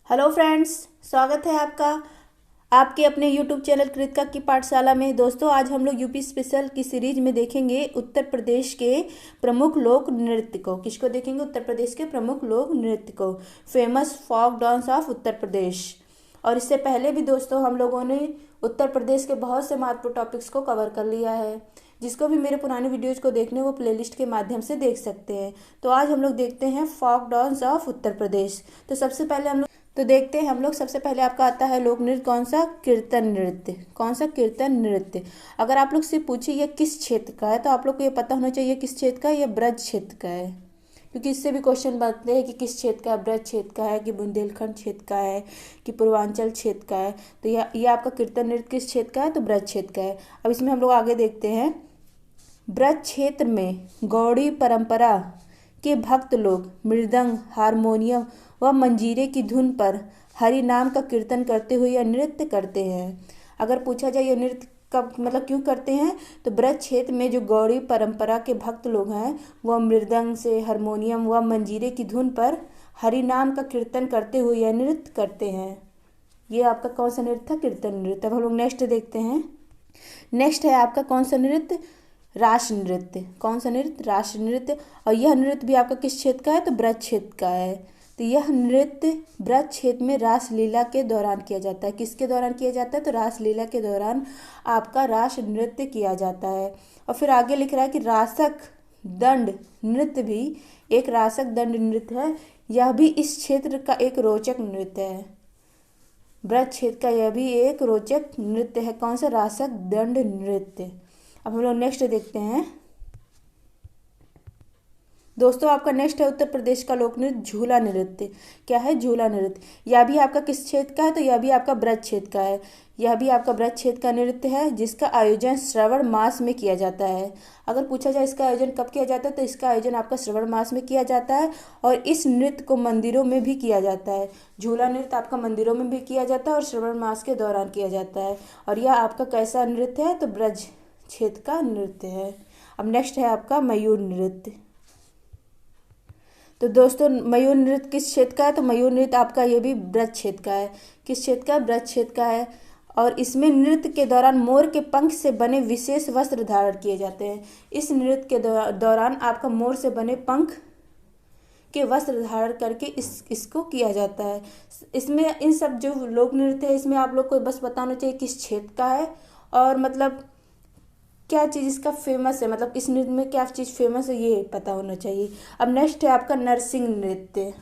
Hello friends, स्वागत है आपका आपके अपने यूट्यूब चैनल कृतिका की पाठशाला में। दोस्तों, आज हम लोग यूपी स्पेशल की सीरीज में देखेंगे उत्तर प्रदेश के प्रमुख लोक नृत्य को। किसको देखेंगे? उत्तर प्रदेश के प्रमुख लोक नृत्य को, famous folk dance of Uttar Pradesh. और इससे पहले भी दोस्तों हम लोगों ने उत्तर प्रदेश के बहुत से महत्वपूर्ण टॉपिक्स को कवर कर लिया है। जिसको भी मेरे पुराने वीडियोज को देखने वो प्लेलिस्ट के माध्यम से देख सकते हैं। तो आज हम लोग देखते हैं folk dance of Uttar Pradesh. तो सबसे पहले हम लोग सबसे पहले आपका आता है लोक नृत्य। कौन सा? कीर्तन नृत्य। कौन सा? कीर्तन नृत्य। अगर आप लोग से पूछे ये किस क्षेत्र का है तो आप लोग को ये पता होना चाहिए किस क्षेत्र का है। ये ब्रज क्षेत्र का है, क्योंकि इससे भी क्वेश्चन बनते हैं कि किस क्षेत्र का है, ब्रज क्षेत्र का है कि बुंदेलखंड क्षेत्र का है कि पूर्वांचल क्षेत्र का है। तो ये आपका कीर्तन नृत्य किस क्षेत्र का है? तो ब्रज क्षेत्र का है। अब इसमें हम लोग आगे देखते हैं। ब्रज क्षेत्र में गौड़ी परंपरा के भक्त लोग मृदंग, हारमोनियम व मंजीरे की धुन पर हरि नाम का कीर्तन करते हुए यह नृत्य करते हैं। अगर पूछा जाए यह नृत्य कब क्यों करते हैं, तो ब्रज क्षेत्र में जो गौड़ी परंपरा के भक्त लोग हैं वह मृदंग से, हारमोनियम व मंजीरे की धुन पर हरि नाम का कीर्तन करते हुए यह नृत्य करते हैं। ये आपका कौन सा नृत्य था? कीर्तन नृत्य। अब हम लोग नेक्स्ट देखते हैं। नेक्स्ट है आपका कौन सा नृत्य? रास नृत्य। कौन सा नृत्य? रास नृत्य। और यह नृत्य भी आपका किस क्षेत्र का है? तो ब्रज क्षेत्र का है। तो यह नृत्य ब्रज क्षेत्र में रास लीला के दौरान किया जाता है। किसके दौरान किया जाता है? तो रास लीला के दौरान आपका रास नृत्य किया जाता है। और फिर आगे लिख रहा है कि रासक दंड नृत्य भी एक रासक दंड नृत्य है। यह भी इस क्षेत्र का एक रोचक नृत्य है। ब्रज क्षेत्र का यह भी एक रोचक नृत्य है। कौन सा? रासक दंड नृत्य। अब हम लोग नेक्स्ट देखते हैं। दोस्तों, आपका नेक्स्ट है उत्तर प्रदेश का लोक नृत्य झूला नृत्य। क्या है? झूला नृत्य। यह भी आपका किस क्षेत्र का है? तो यह भी आपका ब्रज क्षेत्र का है। यह भी आपका ब्रज क्षेत्र का नृत्य है, जिसका आयोजन श्रावण मास में किया जाता है। अगर पूछा जाए इसका आयोजन कब किया जाता है, तो इसका आयोजन आपका श्रावण मास में किया जाता है। और इस नृत्य को मंदिरों में भी किया जाता है। झूला नृत्य आपका मंदिरों में भी किया जाता है और श्रावण मास के दौरान किया जाता है। और यह आपका कैसा नृत्य है? तो ब्रज क्षेत्र का नृत्य है। अब नेक्स्ट है आपका मयूर नृत्य। तो दोस्तों, मयूर नृत्य किस क्षेत्र का है? तो मयूर नृत्य आपका ये भी ब्रज क्षेत्र का है। किस क्षेत्र का? ब्रज क्षेत्र का है। और इसमें नृत्य के दौरान मोर के पंख से बने विशेष वस्त्र धारण किए जाते हैं। इस नृत्य के दौरान आपका मोर से बने पंख के वस्त्र धारण करके इसको किया जाता है। इसमें इन सब जो लोक नृत्य है इसमें आप लोग को बस बताना चाहिए किस क्षेत्र का है और क्या चीज़ इसका फेमस है, इस नृत्य में क्या चीज़ फेमस है ये पता होना चाहिए। अब नेक्स्ट है आपका नरसिंह नृत्य।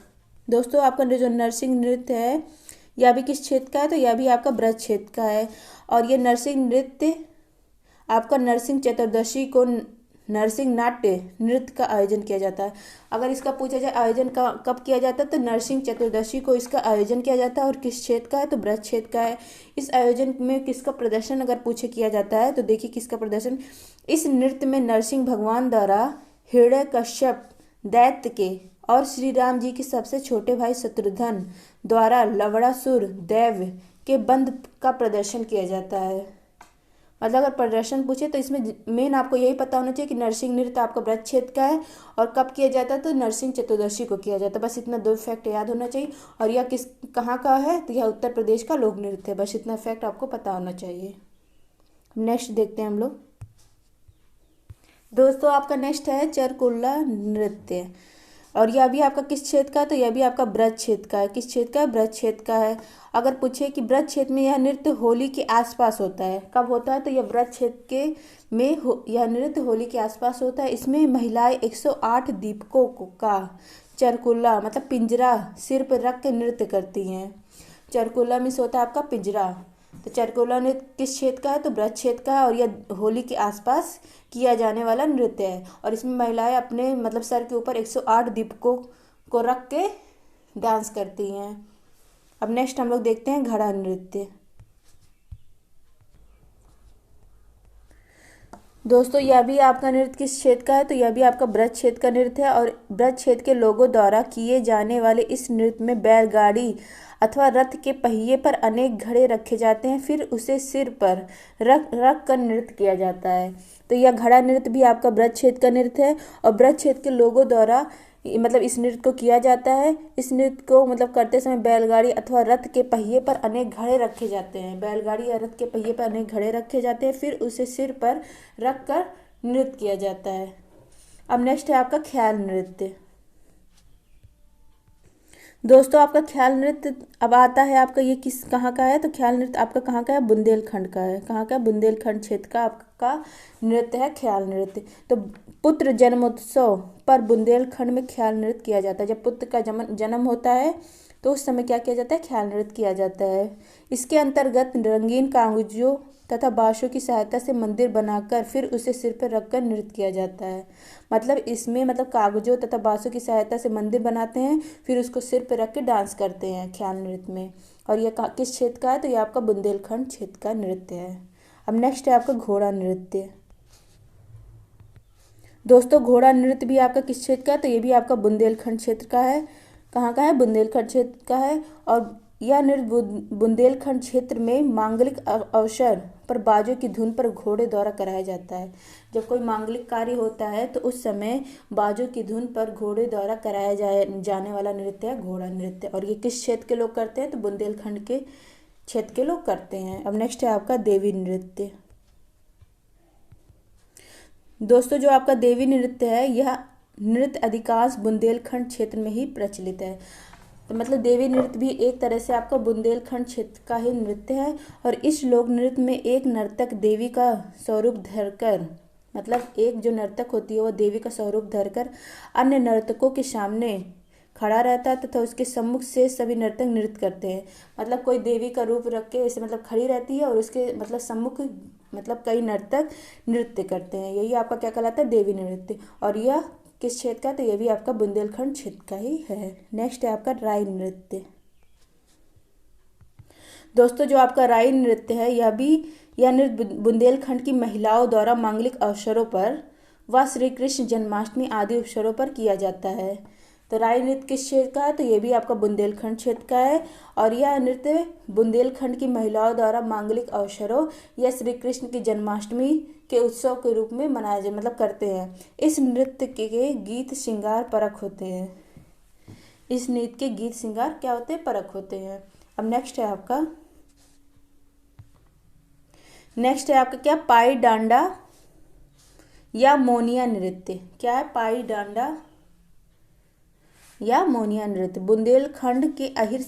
दोस्तों, आपका जो नरसिंह नृत्य है यह भी किस क्षेत्र का है? तो यह भी आपका ब्रज क्षेत्र का है। और ये नरसिंह नृत्य आपका नरसिंह चतुर्दशी को नरसिंह नाट्य नृत्य का आयोजन किया जाता है। अगर इसका पूछा जाए आयोजन का कब किया जाता है, तो नरसिंह चतुर्दशी को इसका आयोजन किया जाता है। और किस क्षेत्र का है? तो ब्रज क्षेत्र का है। इस आयोजन में किसका प्रदर्शन अगर पूछे किया जाता है तो देखिए किसका प्रदर्शन। इस नृत्य में नरसिंह भगवान द्वारा हिरण्यकश्यप दैत्य के और श्री राम जी के सबसे छोटे भाई शत्रुघ्न द्वारा लवणासुर दैव्य के बंध का प्रदर्शन किया जाता है। अगर प्रदर्शन पूछे तो इसमें मेन आपको यही पता होना चाहिए कि नरसिंह नृत्य आपका ब्रज क्षेत्र का है और कब किया जाता है, तो नरसिंह चतुर्दशी को किया जाता है। बस इतना दो फैक्ट याद होना चाहिए। और यह कहाँ का है? तो यह उत्तर प्रदेश का लोक नृत्य है। बस इतना फैक्ट आपको पता होना चाहिए। नेक्स्ट देखते हैं हम लोग। दोस्तों, आपका नेक्स्ट है चरकुल्ला नृत्य। और यह भी आपका किस क्षेत्र का है? तो यह भी आपका ब्रज क्षेत्र का है। किस क्षेत्र का है? ब्रज क्षेत्र का है। अगर पूछे कि ब्रज क्षेत्र में यह नृत्य होली के आसपास होता है, कब होता है? तो यह ब्रज क्षेत्र यह नृत्य होली के आसपास होता है। इसमें महिलाएं 108 दीपकों का चरकुल्ला पिंजरा सिर पर रख के नृत्य करती हैं। चरकुल्ला मीन्स होता है आपका पिंजरा। तो चरकुल्ला नृत्य किस क्षेत्र का है? तो ब्रज क्षेत्र का है। और यह होली के आसपास किया जाने वाला नृत्य है। और इसमें महिलाएं अपने सर के ऊपर 108 दीपकों को रख के डांस करती हैं। अब नेक्स्ट हम लोग देखते हैं घड़ा नृत्य। दोस्तों, यह भी आपका नृत्य किस क्षेत्र का है? तो यह भी आपका ब्रज क्षेत्र का नृत्य है। और ब्रज क्षेत्र के लोगों द्वारा किए जाने वाले इस नृत्य में बैलगाड़ी अथवा रथ के पहिए पर अनेक घड़े रखे जाते हैं, फिर उसे सिर पर रख कर नृत्य किया जाता है। तो यह घड़ा नृत्य भी आपका ब्रज क्षेत्र का नृत्य है। और ब्रज क्षेत्र के लोगों द्वारा मतलब इस नृत्य को किया जाता है। इस नृत्य को मतलब करते समय बैलगाड़ी अथवा रथ के पहिए पर अनेक घड़े रखे जाते हैं। बैलगाड़ी या रथ के पहिए पर अनेक घड़े रखे जाते हैं, फिर उसे सिर पर रख कर नृत्य किया जाता है। अब नेक्स्ट है आपका ख्याल नृत्य। दोस्तों आपका ख्याल नृत्य अब आता है आपका, ये किस कहाँ का है, तो ख्याल नृत्य आपका कहाँ का है, बुंदेलखंड का है। कहाँ का, बुंदेलखंड क्षेत्र का आपका नृत्य है ख्याल नृत्य। तो पुत्र जन्मोत्सव पर बुंदेलखंड में ख्याल नृत्य किया जाता है। जब पुत्र का जन्म होता है तो उस समय क्या किया जाता है, ख्याल नृत्य किया जाता है। इसके अंतर्गत रंगीन कागजों तथा बाँसों की सहायता से मंदिर बनाकर फिर उसे सिर पर रखकर नृत्य किया जाता है। मतलब इसमें मतलब कागजों तथा बाँसों की सहायता से मंदिर बनाते हैं, फिर उसको सिर पर रख के डांस करते हैं ख्याल नृत्य में। और यह किस क्षेत्र का है, तो यह आपका बुंदेलखंड क्षेत्र का नृत्य है। अब नेक्स्ट है आपका घोड़ा नृत्य। दोस्तों घोड़ा नृत्य भी आपका किस क्षेत्र का है, तो ये भी आपका बुंदेलखंड क्षेत्र का है। कहाँ का है, बुंदेलखंड क्षेत्र का है। और यह नृत्य बुंदेलखंड क्षेत्र में मांगलिक अवसर पर बाजों की धुन पर घोड़े द्वारा कराया जाता है। जब कोई मांगलिक कार्य होता है तो उस समय बाजों की धुन पर घोड़े द्वारा कराया जाने वाला नृत्य है घोड़ा नृत्य। और ये किस क्षेत्र के लोग करते हैं, तो बुंदेलखंड के क्षेत्र के लोग करते हैं। अब नेक्स्ट है आपका देवी नृत्य। दोस्तों जो आपका देवी नृत्य है, यह नृत्य अधिकांश बुंदेलखंड क्षेत्र में ही प्रचलित है। तो मतलब देवी नृत्य भी एक तरह से आपका बुंदेलखंड क्षेत्र का ही नृत्य है। और इस लोक नृत्य में एक नर्तक देवी का स्वरूप धरकर, मतलब एक जो नर्तक होती है वो देवी का स्वरूप धरकर अन्य नर्तकों के सामने खड़ा रहता है तथा उसके सम्मुख से सभी नर्तक नृत्य करते हैं। मतलब कोई देवी का रूप रख के ऐसे मतलब खड़ी रहती है और उसके मतलब सम्मुख मतलब कई नर्तक नृत्य करते हैं। यही आपका क्या कहलाता है, देवी नृत्य। और यह किस क्षेत्र का, तो यह भी आपका बुंदेलखंड क्षेत्र का ही है। नेक्स्ट है आपका राई नृत्य। दोस्तों जो आपका राई नृत्य है, यह नृत्य बुंदेलखंड की महिलाओं द्वारा मांगलिक अवसरों पर व श्री कृष्ण जन्माष्टमी आदि अवसरों पर किया जाता है। तो राई नृत्य किस क्षेत्र का है, तो ये भी आपका बुंदेलखंड क्षेत्र का है। और यह नृत्य बुंदेलखंड की महिलाओं द्वारा मांगलिक अवसरों या श्री कृष्ण की जन्माष्टमी के उत्सव के रूप में मनाया जाए मतलब करते हैं। इस नृत्य के गीत श्रृंगार परख होते हैं। इस नृत्य के गीत श्रृंगार क्या होते हैं, परख होते हैं। अब नेक्स्ट है आपका क्या, पाई डांडा या मोनिया नृत्य। क्या है, पाई डांडा या मोनिया नृत्य। बुंदेलखंड के अहिर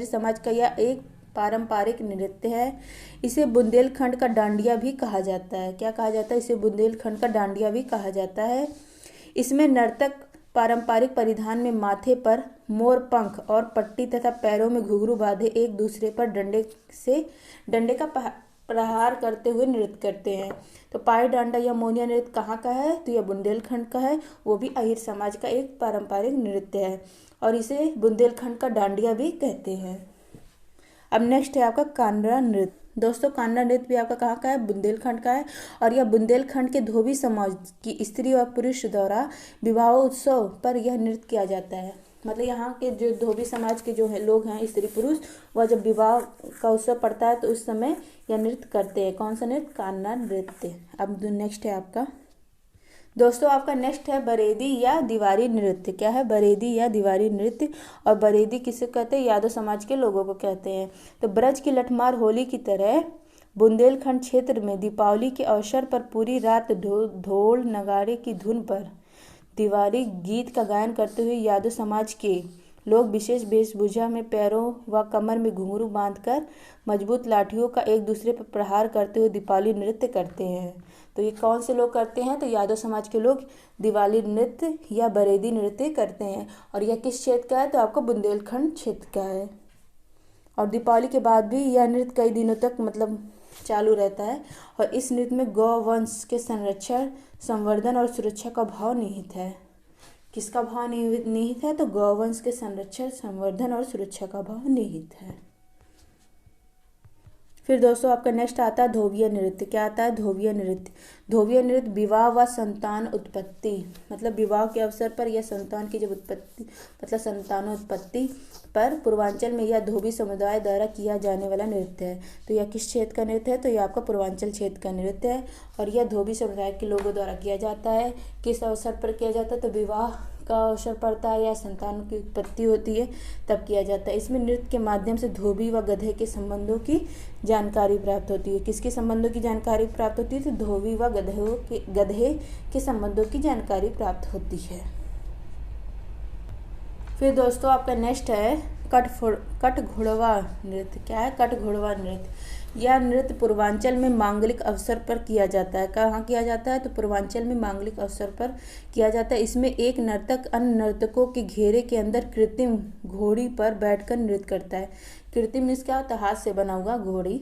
समाज का यह एक पारंपरिक नृत्य है। इसे बुंदेलखंड का डांडिया भी कहा जाता है। क्या कहा जाता है, इसे बुंदेलखंड का डांडिया भी कहा जाता है। इसमें नर्तक पारंपरिक परिधान में माथे पर मोर पंख और पट्टी तथा पैरों में घुंघरू बांधे एक दूसरे पर डंडे का प्रहार करते हुए नृत्य करते हैं। तो पाई डांडा या मोनिया नृत्य कहाँ का है, तो यह बुंदेलखंड का है। वो भी अहिर समाज का एक पारंपरिक नृत्य है और इसे बुंदेलखंड का डांडिया भी कहते हैं। अब नेक्स्ट है आपका कानरा नृत्य। दोस्तों कानरा नृत्य भी आपका कहाँ का है, बुंदेलखंड का है। और यह बुंदेलखंड के धोबी समाज की स्त्री और पुरुष द्वारा विवाह उत्सव पर यह नृत्य किया जाता है। मतलब यहाँ के जो धोबी समाज के जो है लोग हैं स्त्री पुरुष, वह जब विवाह का उत्सव पड़ता है तो उस समय यह नृत्य करते हैं। कौन सा नृत्य, कानरा नृत्य। अब नेक्स्ट है आपका दोस्तों आपका नेक्स्ट है बरेदी या दीवारी नृत्य। क्या है, बरेदी या दीवारी नृत्य। और बरेदी किसे कहते हैं, यादव समाज के लोगों को कहते हैं। तो ब्रज की लठमार होली की तरह बुंदेलखंड क्षेत्र में दीपावली के अवसर पर पूरी रात ढोल नगाड़े की धुन पर दीवारी गीत का गायन करते हुए यादव समाज के लोग विशेष वेशभूषा में पैरों व कमर में घुंघरू बांधकर मजबूत लाठियों का एक दूसरे पर प्रहार करते हुए दीपावली नृत्य करते हैं। तो ये कौन से लोग करते हैं, तो यादव समाज के लोग दिवाली नृत्य या बरेदी नृत्य करते हैं। और यह किस क्षेत्र का है, तो आपको बुंदेलखंड क्षेत्र का है। और दीपावली के बाद भी यह नृत्य कई दिनों तक मतलब चालू रहता है। और इस नृत्य में गौ वंश के संरक्षण, संवर्धन और सुरक्षा का भाव निहित है। किसका भाव निहित है, तो गौवंश के संरक्षण, संवर्धन और सुरक्षा का भाव निहित है। फिर दोस्तों आपका नेक्स्ट आता है धोबिया नृत्य। क्या आता है? धोबिया नृत्य। धोबिया नृत्य विवाह व संतान उत्पत्ति, मतलब विवाह के अवसर पर या संतान की जब उत्पत्ति मतलब संतानोत्पत्ति पर पूर्वांचल में यह धोबी समुदाय द्वारा किया जाने वाला नृत्य है। तो यह किस क्षेत्र का नृत्य है? तो यह आपका पूर्वांचल क्षेत्र का नृत्य है और यह धोबी समुदाय के लोगों द्वारा किया जाता है। किस अवसर पर किया जाता है? तो विवाह का अवसर पड़ता है या संतान की उत्पत्ति होती है तब किया जाता है। इसमें नृत्य के माध्यम से धोबी व गधे के संबंधों की जानकारी प्राप्त होती है। किसके संबंधों की जानकारी प्राप्त होती है? तो धोबी व गधे के संबंधों की जानकारी प्राप्त होती है। फिर दोस्तों आपका नेक्स्ट है कठघोड़वा नृत्य। क्या है? कठघोड़वा नृत्य। यह नृत्य पूर्वांचल में मांगलिक अवसर पर किया जाता है। कहाँ किया जाता है? तो पूर्वांचल में मांगलिक अवसर पर किया जाता है। इसमें एक नर्तक अन्य नर्तकों के घेरे के अंदर कृत्रिम घोड़ी पर बैठकर नृत्य करता है। कृत्रिम मीन्स क्या होता है? हाथ से बना हुआ घोड़ी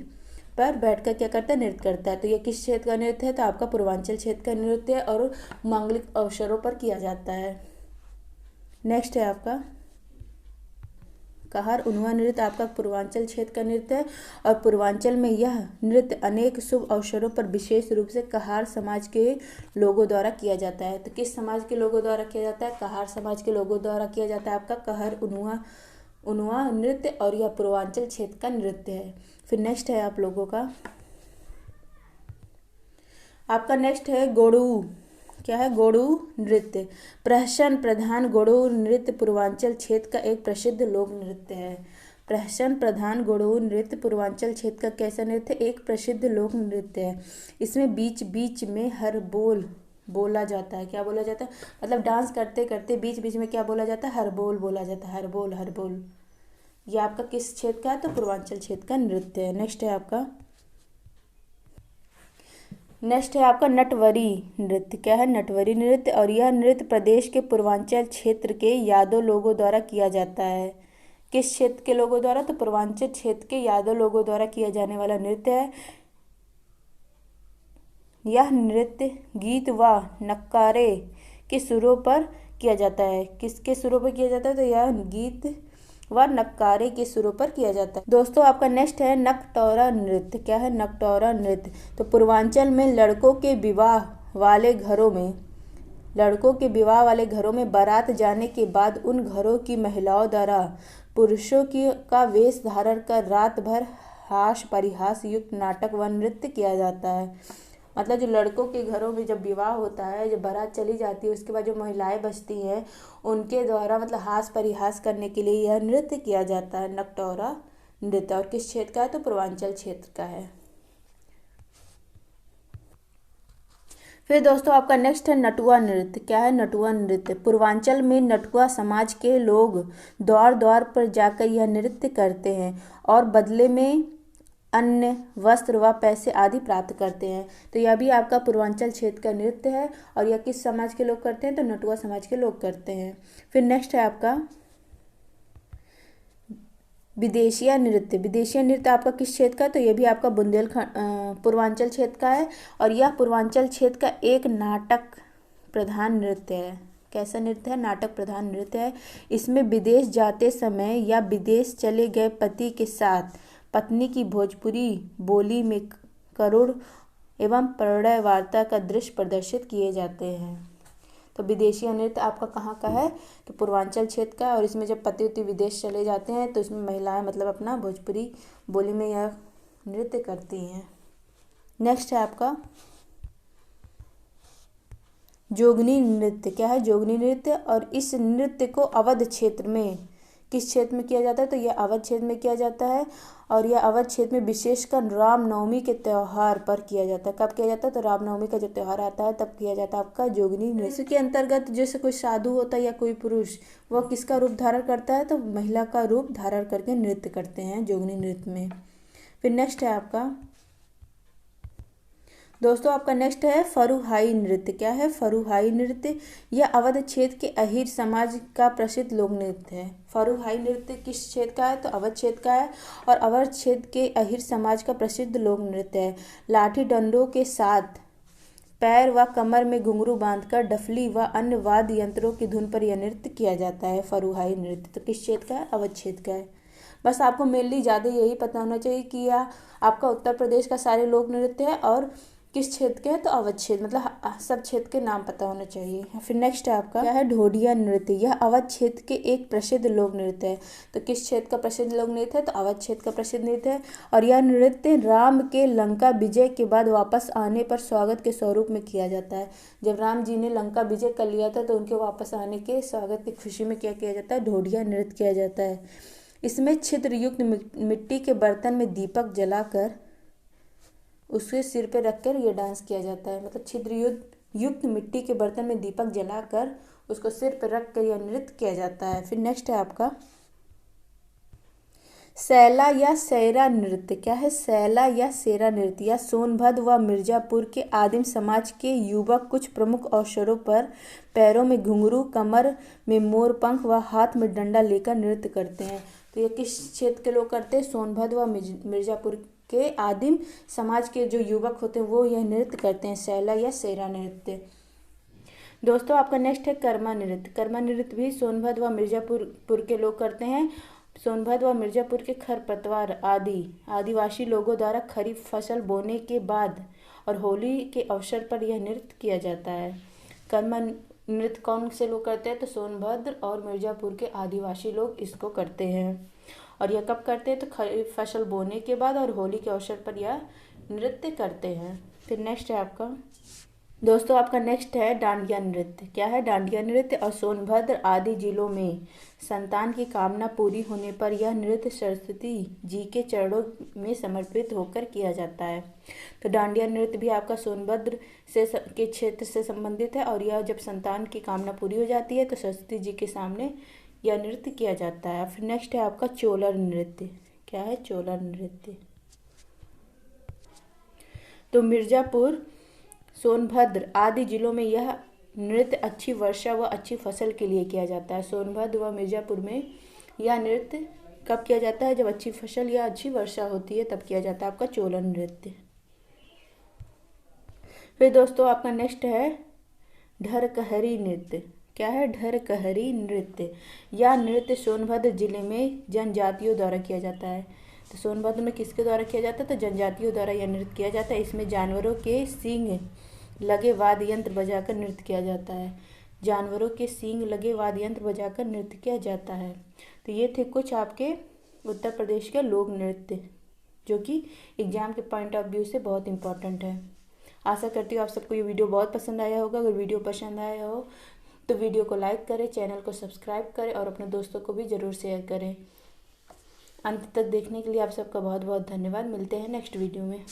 पर बैठकर क्या करता है? नृत्य करता है। तो यह किस क्षेत्र का नृत्य है? तो आपका पूर्वांचल क्षेत्र का नृत्य है और मांगलिक अवसरों पर किया जाता है। नेक्स्ट है आपका कहार उनवा नृत्य। आपका पूर्वांचल क्षेत्र का नृत्य है और पूर्वांचल में यह नृत्य अनेक शुभ अवसरों पर विशेष रूप से कहार समाज के लोगों द्वारा किया जाता है। तो किस समाज के लोगों द्वारा किया जाता है? कहार समाज के लोगों द्वारा किया जाता है आपका कहार उनवा नृत्य और यह पूर्वांचल क्षेत्र का नृत्य है। फिर नेक्स्ट है आप लोगों का आपका नेक्स्ट है गोड़ू। क्या है? गोड़ू नृत्य। प्रहसन प्रधान गोड़ू नृत्य पूर्वांचल क्षेत्र का एक प्रसिद्ध लोक नृत्य है। प्रहसन प्रधान गोड़ू नृत्य पूर्वांचल क्षेत्र का कैसा नृत्य? एक प्रसिद्ध लोक नृत्य है। इसमें बीच बीच में हर बोल बोला जाता है। क्या बोला जाता है? मतलब डांस करते करते बीच बीच में क्या बोला जाता है? हर बोल बोला जाता है। हर बोल हर बोल। ये आपका किस क्षेत्र का है? तो पूर्वांचल क्षेत्र का नृत्य है। नेक्स्ट है आपका नटवरी नृत्य। क्या है? नटवरी नृत्य और यह नृत्य प्रदेश के पूर्वांचल क्षेत्र के यादव लोगों द्वारा किया जाता है। किस क्षेत्र के लोगों द्वारा? तो पूर्वांचल क्षेत्र के यादव लोगों द्वारा किया जाने वाला नृत्य है। यह नृत्य गीत व नक्कारे के सुरों पर किया जाता है। किसके सुरों पर किया जाता है? तो यह गीत व नक्कारे के सुरों पर किया जाता है। दोस्तों आपका नेक्स्ट है नकटोरा नृत्य। क्या है? नकटोरा नृत्य। तो पूर्वांचल में लड़कों के विवाह वाले घरों में बारात जाने के बाद उन घरों की महिलाओं द्वारा पुरुषों का वेश धारण कर रात भर हास परिहास युक्त नाटक व नृत्य किया जाता है। मतलब जो लड़कों के घरों में जब विवाह होता है, जब बारात चली जाती है, उसके बाद जो महिलाएं बचती हैं उनके द्वारा मतलब हास परिहास करने के लिए यह नृत्य किया जाता है नकटोरा नृत्य। और किस क्षेत्र का है? तो पूर्वांचल क्षेत्र का है। फिर दोस्तों आपका नेक्स्ट है नटुआ नृत्य। क्या है? नटुआ नृत्य। पूर्वांचल में नटुआ समाज के लोग द्वार द्वार पर जाकर यह नृत्य करते हैं और बदले में अन्न वस्त्र व पैसे आदि प्राप्त करते हैं। तो यह भी आपका पूर्वांचल क्षेत्र का नृत्य है और यह किस समाज के लोग करते हैं? तो नटुआ समाज के लोग करते हैं। फिर नेक्स्ट है आपका विदेशिया नृत्य। विदेशिया नृत्य आपका किस क्षेत्र का? तो यह भी आपका बुंदेलखंड पूर्वांचल क्षेत्र का है और यह पूर्वांचल क्षेत्र का एक नाटक प्रधान नृत्य है। कैसा नृत्य है? नाटक प्रधान नृत्य है। इसमें विदेश जाते समय या विदेश चले गए पति के साथ पत्नी की भोजपुरी बोली में करुण एवं प्रणय वार्ता का दृश्य प्रदर्शित किए जाते हैं। तो विदेशी नृत्य आपका कहाँ का है? तो पूर्वांचल क्षेत्र का। और इसमें जब पति उति विदेश चले जाते हैं तो इसमें महिलाएं मतलब अपना भोजपुरी बोली में यह नृत्य करती हैं। नेक्स्ट है आपका जोगनी नृत्य। क्या है? जोगनी नृत्य और इस नृत्य को अवध क्षेत्र में किस क्षेत्र में किया जाता है? तो यह अवध क्षेत्र में किया जाता है और यह अवध क्षेत्र में विशेषकर रामनवमी के त्यौहार पर किया जाता है। कब किया जाता है? तो रामनवमी का जब त्यौहार आता है तब किया जाता है आपका जोगनी नृत्य। इसके अंतर्गत जैसे कोई साधु होता है या कोई पुरुष, वह किसका रूप धारण करता है? तो महिला का रूप धारण करके नृत्य करते हैं जोगनी नृत्य में। फिर नेक्स्ट है आपका दोस्तों आपका नेक्स्ट है फरुहाई नृत्य। क्या है? फरुहाई नृत्य। यह अवध क्षेत्र के अहीर समाज का प्रसिद्ध लोक नृत्य है। फरुहाई नृत्य किस क्षेत्र का है? तो अवध क्षेत्र का है और अवध क्षेत्र के अहीर समाज का प्रसिद्ध लोक नृत्य है। लाठी डंडों के साथ पैर व कमर में घुंघरू बांधकर डफली व अन्य वाद्य यंत्रों की धुन पर यह नृत्य किया जाता है। फरुहाई नृत्य तो किस क्षेत्र का है? अवध क्षेत्र का है। बस आपको मेनली ज़्यादा यही पता होना चाहिए कि यह आपका उत्तर प्रदेश का सारे लोक नृत्य है और किस क्षेत्र के है, तो अवध क्षेत्र, मतलब सब क्षेत्र के नाम पता होना चाहिए। फिर नेक्स्ट है आपका क्या है, ढोडिया नृत्य। यह अवध क्षेत्र के एक प्रसिद्ध लोक नृत्य है। तो किस क्षेत्र का प्रसिद्ध लोक नृत्य है, तो अवध क्षेत्र का प्रसिद्ध नृत्य है। और यह नृत्य राम के लंका विजय के बाद वापस आने पर स्वागत के स्वरूप में किया जाता है। जब राम जी ने लंका विजय कर लिया था तो उनके वापस आने के स्वागत की खुशी में क्या किया जाता है, ढोडिया नृत्य किया जाता है। इसमें छिद्रयुक्त मिट्टी के बर्तन में दीपक जलाकर उसके सिर पे रखकर ये डांस किया जाता है। मतलब छिद्रयुक्त मिट्टी के बर्तन में दीपक जलाकर उसको सिर पर रख कर यह नृत्य किया जाता है। फिर नेक्स्ट है आपका सैला या सेरा नृत्य। क्या है, सैला या सेरा नृत्य। यह सोनभद्र व मिर्जापुर के आदिम समाज के युवक कुछ प्रमुख अवसरों पर पैरों में घुंघरू, कमर में मोरपंख व हाथ में डंडा लेकर नृत्य करते हैं। तो ये किस क्षेत्र के लोग करते हैं, सोनभद्र व मिर्जापुर के आदिम समाज के जो युवक होते हैं वो यह नृत्य करते हैं, सैला या सेरा नृत्य। दोस्तों आपका नेक्स्ट है कर्मा नृत्य। कर्मा नृत्य भी सोनभद्र व मिर्जापुर के लोग करते हैं। सोनभद्र व मिर्जापुर के खरपतवार आदिवासी लोगों द्वारा खरीफ फसल बोने के बाद और होली के अवसर पर यह नृत्य किया जाता है। कर्मा नृत्य कौन से लोग करते हैं, तो सोनभद्र और मिर्जापुर के आदिवासी लोग इसको करते हैं। और यह कब करते हैं, तो खरीफ फसल बोने के बाद और होली के अवसर पर यह नृत्य करते हैं। फिर नेक्स्ट है आपका दोस्तों आपका नेक्स्ट है डांडिया नृत्य। क्या है, डांडिया नृत्य। और सोनभद्र आदि जिलों में संतान की कामना पूरी होने पर यह नृत्य सरस्वती जी के चरणों में समर्पित होकर किया जाता है। तो डांडिया नृत्य भी आपका सोनभद्र के क्षेत्र से संबंधित है। और यह जब संतान की कामना पूरी हो जाती है तो सरस्वती जी के सामने यह नृत्य किया जाता है। फिर नेक्स्ट है आपका चोलर नृत्य। क्या है, चोलर नृत्य। तो मिर्जापुर, सोनभद्र आदि जिलों में यह नृत्य अच्छी वर्षा व अच्छी फसल के लिए किया जाता है। सोनभद्र व मिर्जापुर में यह नृत्य कब किया जाता है, जब अच्छी फसल या अच्छी वर्षा होती है तब किया जाता है आपका चोलर नृत्य। फिर दोस्तों आपका नेक्स्ट है ढरकहरी नृत्य। क्या है, ढरकहरी नृत्य। यह नृत्य सोनभद्र जिले में जनजातियों द्वारा किया जाता है। तो सोनभद्र में किसके द्वारा किया जाता है, तो जनजातियों द्वारा यह नृत्य किया जाता है। इसमें जानवरों के सींग लगे वाद्य यंत्र बजाकर नृत्य किया जाता है। जानवरों के सींग लगे वाद्य यंत्र बजाकर नृत्य किया जाता है। तो ये थे कुछ आपके उत्तर प्रदेश के लोक नृत्य जो कि एग्जाम के पॉइंट ऑफ व्यू से बहुत इंपॉर्टेंट है। आशा करती हूँ आप सबको ये वीडियो बहुत पसंद आया होगा। अगर वीडियो पसंद आया हो तो वीडियो को लाइक करें, चैनल को सब्सक्राइब करें और अपने दोस्तों को भी ज़रूर शेयर करें। अंत तक देखने के लिए आप सबका बहुत बहुत धन्यवाद। मिलते हैं नेक्स्ट वीडियो में।